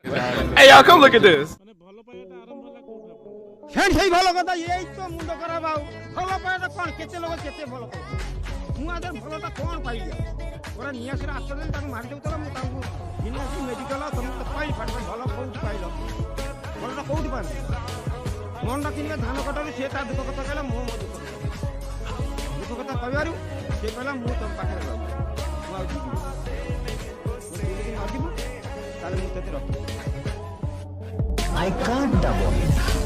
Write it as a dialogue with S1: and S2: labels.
S1: Hey, y'all, come look at this.
S2: সেই ভালো কথা এই তো মুন্ড খারাপ আও ভালো পায়টা কোন কেতে লোক কেতে ভালো পায় মু আদের ভালোটা কোন পাইলি ওরা নিয়ে আসলে আসলে তাকে মারি দেব তাহলে মু তাকে ইউনিভার্সিটি মেডিকেল তুমি তো পাই পারবে ভালো কোউটি পাইলো ভালোটা কোউটি পাইলো মনটা কিনলে ধান কাটারে সে তার দুঃখ কথা কইলা মো মো দুঃখ কথা কইবারু সে কইলা মু তোর পাখে রইব মু আউ দিবি তাহলে মু তেতে রখ
S3: I can't double.